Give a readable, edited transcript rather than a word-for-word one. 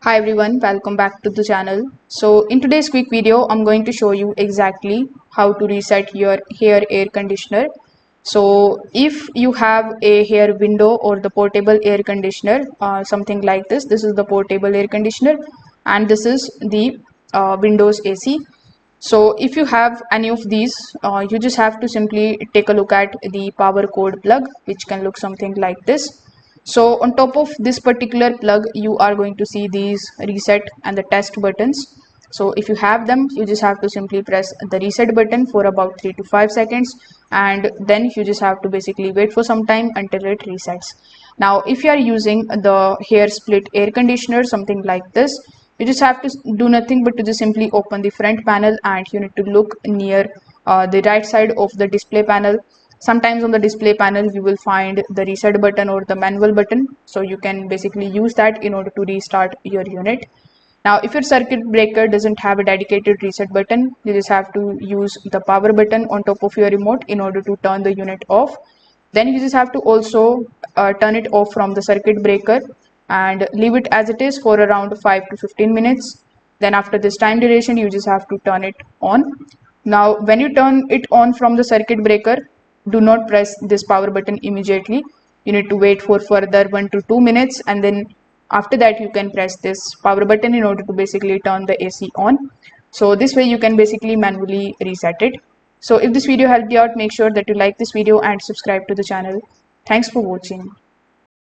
Hi everyone, welcome back to the channel. So in today's quick video, I'm going to show you exactly how to reset your hair air conditioner. So if you have a hair window or the portable air conditioner, something like this is the portable air conditioner and this is the Windows AC. So if you have any of these, you just have to simply take a look at the power cord plug, which can look something like this. So on top of this particular plug, you are going to see these reset and the test buttons. So if you have them, you just have to simply press the reset button for about 3 to 5 seconds, and then you just have to basically wait for some time until it resets. Now, if you are using the hair split air conditioner, something like this, you just have to do nothing but to just simply open the front panel, and you need to look near the right side of the display panel. Sometimes on the display panel you will find the reset button or the manual button, so you can basically use that in order to restart your unit. Now if your circuit breaker doesn't have a dedicated reset button, you just have to use the power button on top of your remote in order to turn the unit off. Then you just have to also turn it off from the circuit breaker and leave it as it is for around 5 to 15 minutes. Then after this time duration, you just have to turn it on. Now when you turn it on from the circuit breaker, do not press this power button immediately. You need to wait for further 1 to 2 minutes, and then after that you can press this power button in order to basically turn the AC on. So this way you can basically manually reset it. So if this video helped you out, make sure that you like this video and subscribe to the channel. Thanks for watching.